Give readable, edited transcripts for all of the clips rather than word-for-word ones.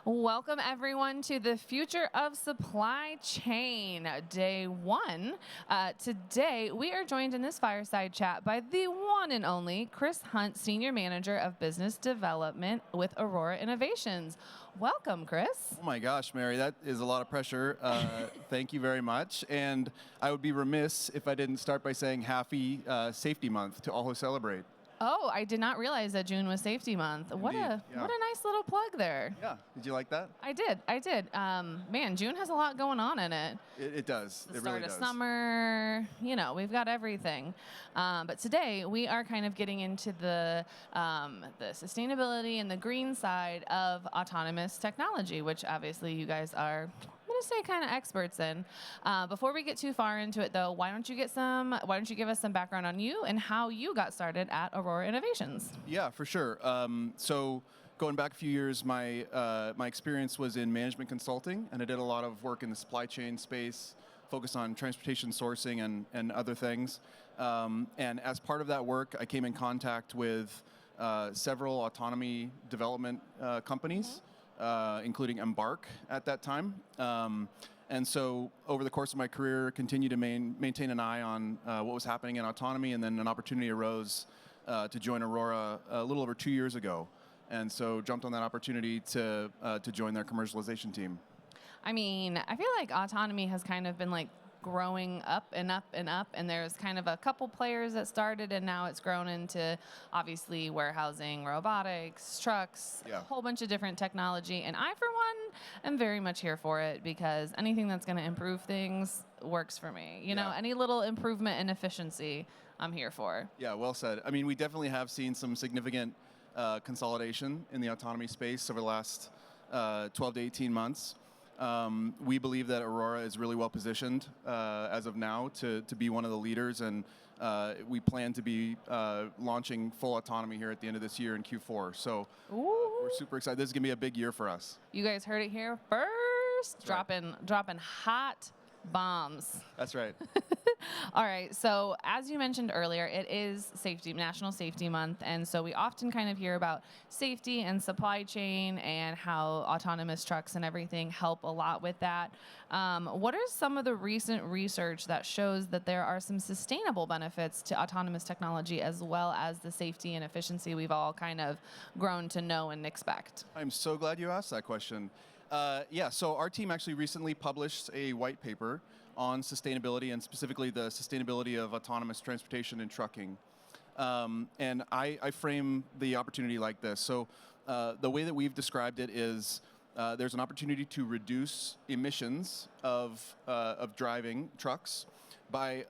Welcome, everyone, to the Future of Supply Chain, Day 1. Today, we are joined in this fireside chat by the one and only Chris Hunt, Senior Manager of Business Development with Aurora Innovations. Welcome, Chris. Oh my gosh, Mary, that is a lot of pressure. Thank you very much. And I would be remiss if I didn't start by saying happy Safety Month to all who celebrate. Oh, I did not realize that June was Safety Month. What a nice little plug there. Yeah, did you like that? I did. Man, June has a lot going on in it. It does. The It start really of does. summer, we've got everything. But today we are kind of getting into the sustainability and the green side of autonomous technology, which obviously you guys are, I'm going to say, kind of experts in. Before we get too far into it, though, why don't you give us some background on you and how you got started at Aurora Innovations? Yeah, for sure. So going back a few years, my experience was in management consulting, and I did a lot of work in the supply chain space, focused on transportation sourcing and other things. And as part of that work, I came in contact with several autonomy development companies, including Embark at that time. And so over the course of my career, continued to maintain an eye on what was happening in autonomy, and then an opportunity arose to join Aurora a little over 2 years ago. And so jumped on that opportunity to join their commercialization team. I mean, I feel like autonomy has kind of been like growing up and up and up, and there's kind of a couple players that started, and now it's grown into obviously warehousing, robotics, trucks, a whole bunch of different technology. And I, for one, am very much here for it, because anything that's going to improve things works for me. You know, any little improvement in efficiency, I'm here for. Yeah, well said. I mean, we definitely have seen some significant consolidation in the autonomy space over the last 12 to 18 months. We believe that Aurora is really well positioned as of now to be one of the leaders, and we plan to be launching full autonomy here at the end of this year in Q4. So we're super excited. This is going to be a big year for us. You guys heard it here first. Dropping hot bombs. That's right. All right. So as you mentioned earlier, it is National Safety Month. And so we often kind of hear about safety and supply chain and how autonomous trucks and everything help a lot with that. What are some of the recent research that shows that there are some sustainable benefits to autonomous technology, as well as the safety and efficiency we've all kind of grown to know and expect? I'm so glad you asked that question. So our team actually recently published a white paper on sustainability, and specifically the sustainability of autonomous transportation and trucking. And I frame the opportunity like this. So the way that we've described it is there's an opportunity to reduce emissions of driving trucks by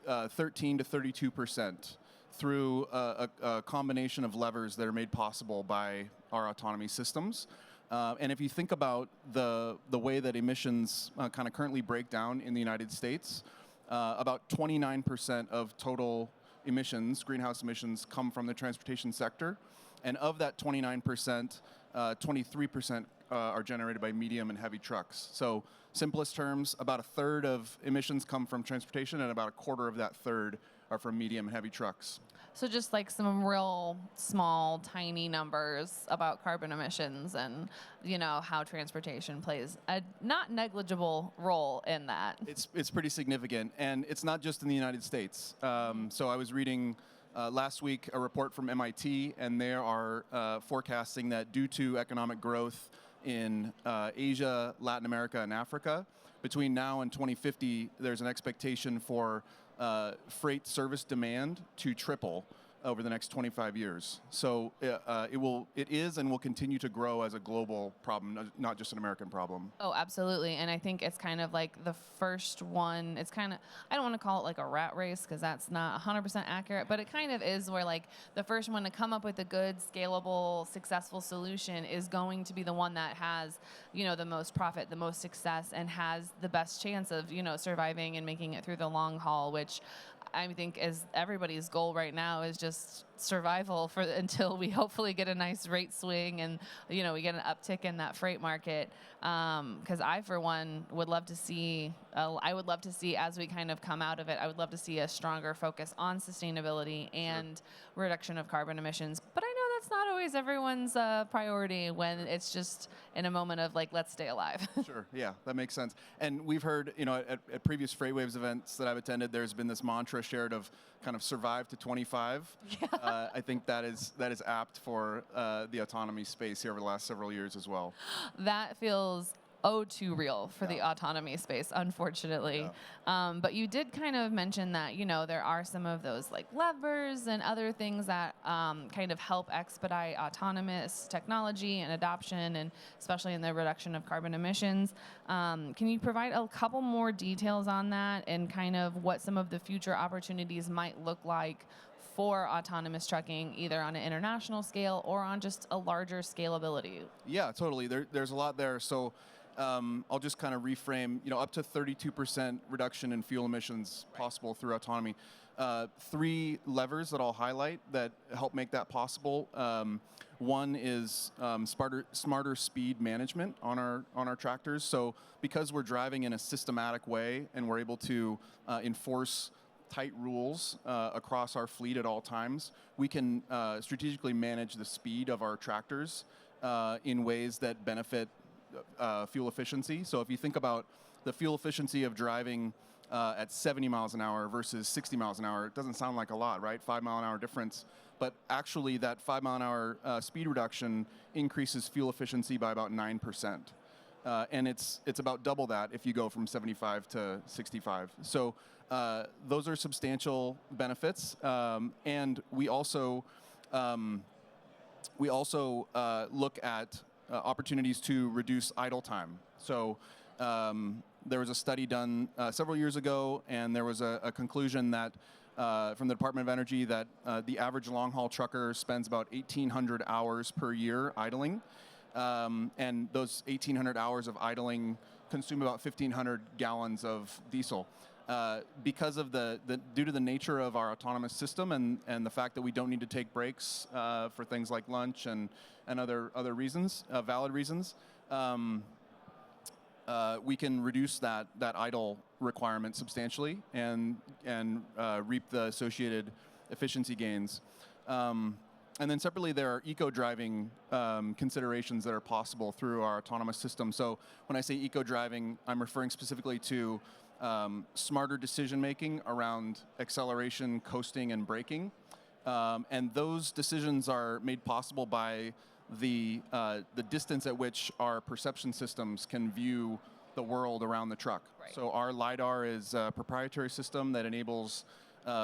13 to 32% through a combination of levers that are made possible by our autonomy systems. And if you think about the way that emissions kind of currently break down in the United States, about 29% of total emissions, greenhouse emissions, come from the transportation sector. And of that 29%, 23% are generated by medium and heavy trucks. So simplest terms, about a third of emissions come from transportation, and about a quarter of that third are from medium and heavy trucks. So just like some real small, tiny numbers about carbon emissions, and how transportation plays a not negligible role in that. It's pretty significant, and it's not just in the United States. So I was reading last week a report from MIT, and they are forecasting that due to economic growth in Asia, Latin America, and Africa, between now and 2050, there's an expectation for freight service demand to triple over the next 25 years. So it is and will continue to grow as a global problem, not just an American problem. Oh, absolutely. And I think it's kind of like the first one. It's kind of, I don't want to call it like a rat race, because that's not 100% accurate, but it kind of is, where like the first one to come up with a good, scalable, successful solution is going to be the one that has, the most profit, the most success, and has the best chance of, surviving and making it through the long haul, which I think is everybody's goal right now, is just survival until we hopefully get a nice rate swing, and we get an uptick in that freight market. Because I, for one, would love to see. As we kind of come out of it, I would love to see a stronger focus on sustainability and reduction of carbon emissions. But I know that's not always always everyone's priority when it's just in a moment of like, let's stay alive. Sure, yeah, that makes sense. And we've heard, at previous FreightWaves events that I've attended, there's been this mantra shared of kind of survive to 25. Yeah. I think that is apt for the autonomy space here over the last several years as well. That feels too real for the autonomy space, unfortunately. But you did kind of mention that, there are some of those like levers and other things that kind of help expedite autonomous technology and adoption, and especially in the reduction of carbon emissions. Can you provide a couple more details on that and kind of what some of the future opportunities might look like for autonomous trucking, either on an international scale or on just a larger scalability? Yeah, totally. There's a lot there. So I'll just kind of reframe, up to 32% reduction in fuel emissions possible through autonomy. 3 levers that I'll highlight that help make that possible. One is smarter speed management on our tractors. So because we're driving in a systematic way and we're able to enforce tight rules across our fleet at all times, we can strategically manage the speed of our tractors in ways that benefit fuel efficiency. So if you think about the fuel efficiency of driving at 70 miles an hour versus 60 miles an hour, it doesn't sound like a lot, right? 5 mile an hour difference. But actually that 5 mile an hour speed reduction increases fuel efficiency by about 9%. And it's about double that if you go from 75 to 65. So those are substantial benefits. And we also look at opportunities to reduce idle time. So there was a study done several years ago, and there was a conclusion that from the Department of Energy that the average long-haul trucker spends about 1,800 hours per year idling. And those 1,800 hours of idling consume about 1,500 gallons of diesel. Because of due to the nature of our autonomous system and the fact that we don't need to take breaks for things like lunch and other reasons, valid reasons, we can reduce that idle requirement substantially and reap the associated efficiency gains. And then separately, there are eco-driving considerations that are possible through our autonomous system. So when I say eco-driving, I'm referring specifically to smarter decision-making around acceleration, coasting, and braking. And those decisions are made possible by the distance at which our perception systems can view the world around the truck. Right. So our LiDAR is a proprietary system that enables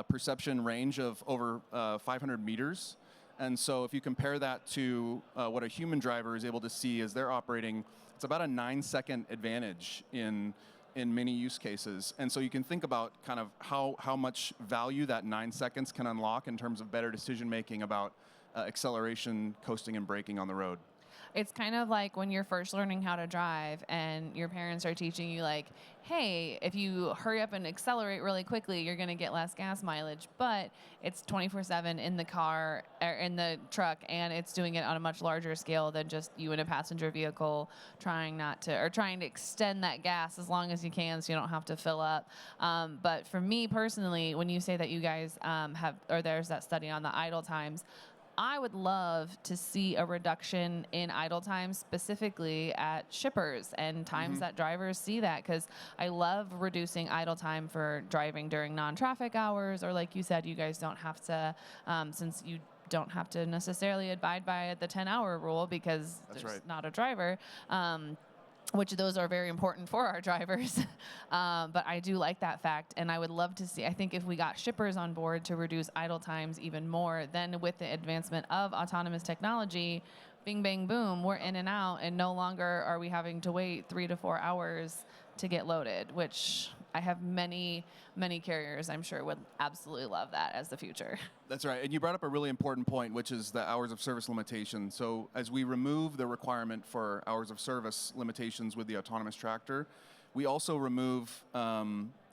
perception range of over 500 meters. And so if you compare that to what a human driver is able to see as they're operating, it's about a 9-second advantage in many use cases. And so you can think about kind of how much value that 9 seconds can unlock in terms of better decision making about acceleration, coasting, and braking on the road. It's kind of like when you're first learning how to drive and your parents are teaching you like, hey, if you hurry up and accelerate really quickly, you're going to get less gas mileage. But it's 24/7 in the car or in the truck, and it's doing it on a much larger scale than just you in a passenger vehicle trying to extend that gas as long as you can so you don't have to fill up. But for me personally, when you say that you guys there's that study on the idle times, I would love to see a reduction in idle time specifically at shippers and times that drivers see that, because I love reducing idle time for driving during non-traffic hours, or like you said, you guys don't have to, since you don't have to necessarily abide by the 10-hour rule because there's not a driver. Which those are very important for our drivers. But I do like that fact, and I would love to see, I think if we got shippers on board to reduce idle times even more, then with the advancement of autonomous technology, bing, bang, boom, we're in and out, and no longer are we having to wait 3 to 4 hours to get loaded, which I have many, many carriers I'm sure would absolutely love that as the future. That's right. And you brought up a really important point, which is the hours of service limitation. So as we remove the requirement for hours of service limitations with the autonomous tractor, we also remove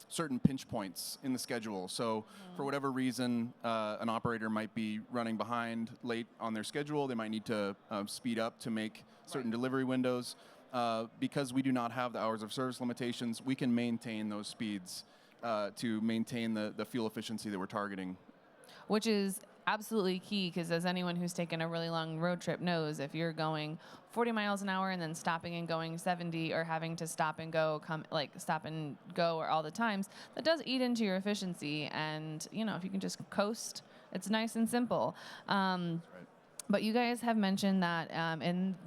certain pinch points in the schedule. So for whatever reason, an operator might be running behind late on their schedule. They might need to speed up to make certain delivery windows. Because we do not have the hours of service limitations, we can maintain those speeds to maintain the fuel efficiency that we're targeting. Which is absolutely key, because as anyone who's taken a really long road trip knows, if you're going 40 miles an hour and then stopping and going 70, or having to stop and go, stop and go, or all the times, that does eat into your efficiency. And if you can just coast, it's nice and simple. Right. But you guys have mentioned that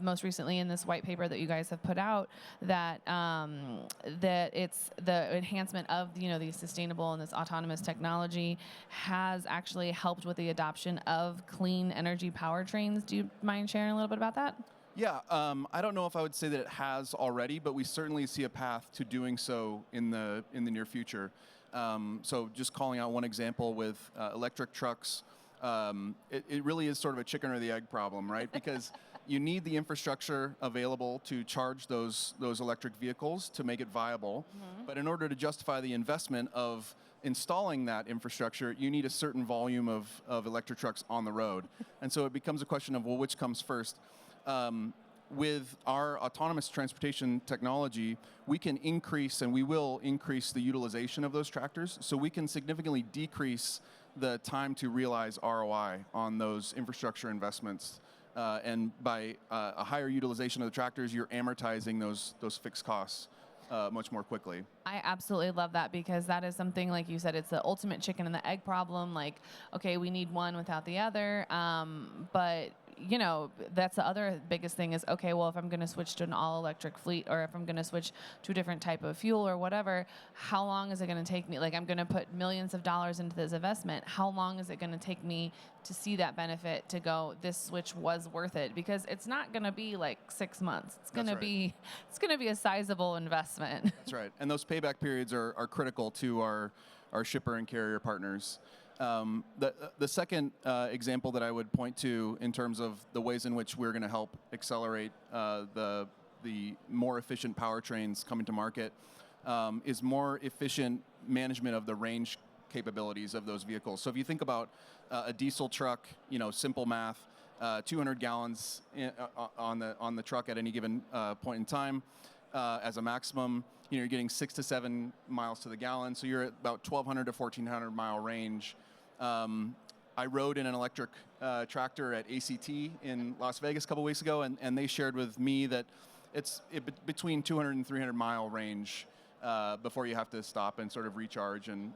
most recently in this white paper that you guys have put out, that that it's the enhancement of the sustainable and this autonomous technology has actually helped with the adoption of clean energy powertrains. Do you mind sharing a little bit about that? Yeah, I don't know if I would say that it has already, but we certainly see a path to doing so in the near future. So just calling out one example with electric trucks. It really is sort of a chicken or the egg problem, right? Because you need the infrastructure available to charge those electric vehicles to make it viable. Mm-hmm. But in order to justify the investment of installing that infrastructure, you need a certain volume of electric trucks on the road. And so it becomes a question of, well, which comes first? With our autonomous transportation technology, we can increase, and we will increase, the utilization of those tractors, so we can significantly decrease the time to realize ROI on those infrastructure investments. And by a higher utilization of the tractors, you're amortizing those fixed costs much more quickly. I absolutely love that, because that is something, like you said, it's the ultimate chicken and the egg problem. Like, okay, we need one without the other. But that's the other biggest thing is, okay, well, if I'm going to switch to an all-electric fleet, or if I'm going to switch to a different type of fuel or whatever, how long is it going to take me? Like, I'm going to put millions of dollars into this investment. How long is it going to take me to see that benefit, to go, this switch was worth it? Because it's not going to be like 6 months. It's going to be a sizable investment. That's right. And those payback periods are critical to our shipper and carrier partners. The second example that I would point to in terms of the ways in which we're going to help accelerate the more efficient powertrains coming to market is more efficient management of the range capabilities of those vehicles. So if you think about a diesel truck, simple math, 200 gallons on the truck at any given point in time as a maximum. You're getting 6 to 7 miles to the gallon, so you're at about 1,200 to 1,400 mile range. I rode in an electric tractor at ACT in Las Vegas a couple weeks ago, and they shared with me that it's between 200 and 300 mile range before you have to stop and sort of recharge and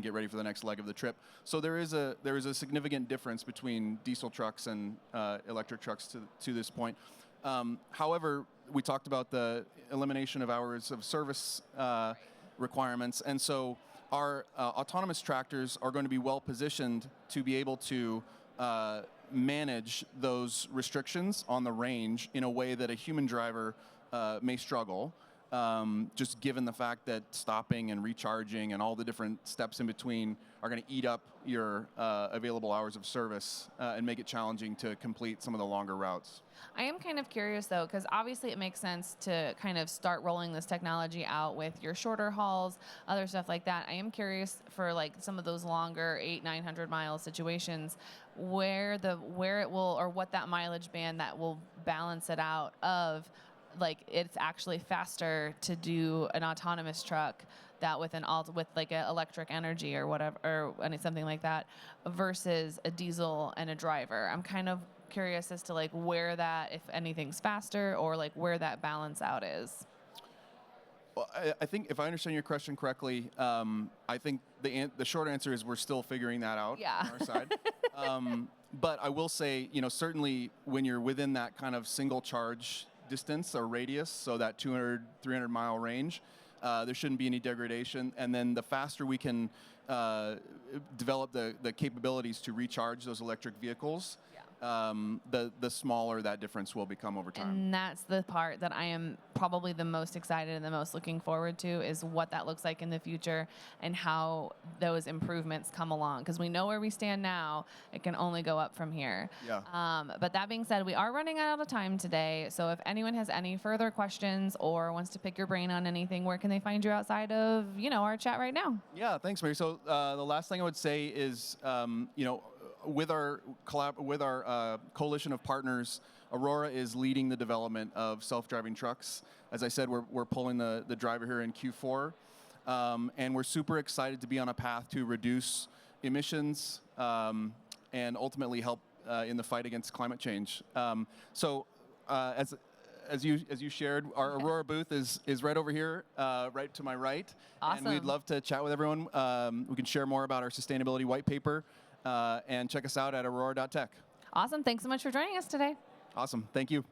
get ready for the next leg of the trip. So there is a significant difference between diesel trucks and electric trucks to this point. However, we talked about the elimination of hours of service requirements, and so our autonomous tractors are going to be well positioned to be able to manage those restrictions on the range in a way that a human driver may struggle, just given the fact that stopping and recharging and all the different steps in between are going to eat up your available hours of service and make it challenging to complete some of the longer routes. I am kind of curious, though, because obviously it makes sense to kind of start rolling this technology out with your shorter hauls, other stuff like that. I am curious for like some of those longer 800-900 mile situations, where it will, or what that mileage band that will balance it out of, like, it's actually faster to do an autonomous truck that with like an electric energy or whatever, or something like that, versus a diesel and a driver. I'm kind of curious as to like where that, if anything's faster, or like where that balance out is. Well, I think if I understand your question correctly, I think the short answer is we're still figuring that out on our side. But I will say, certainly when you're within that kind of single charge distance or radius, so that 200, 300 mile range, there shouldn't be any degradation. And then the faster we can develop the capabilities to recharge those electric vehicles, the smaller that difference will become over time. And that's the part that I am probably the most excited and the most looking forward to, is what that looks like in the future and how those improvements come along. Because we know where we stand now, it can only go up from here. Yeah. But that being said, we are running out of time today. So if anyone has any further questions or wants to pick your brain on anything, where can they find you outside of, our chat right now? Yeah, thanks, Mary. So the last thing I would say is, with our coalition of partners, Aurora is leading the development of self-driving trucks. As I said, we're pulling the driver here in Q4, and we're super excited to be on a path to reduce emissions and ultimately help in the fight against climate change. As you shared, our Aurora booth is right over here, right to my right. Awesome. And we'd love to chat with everyone. We can share more about our sustainability white paper, and check us out at aurora.tech. Awesome. Thanks so much for joining us today. Awesome. Thank you.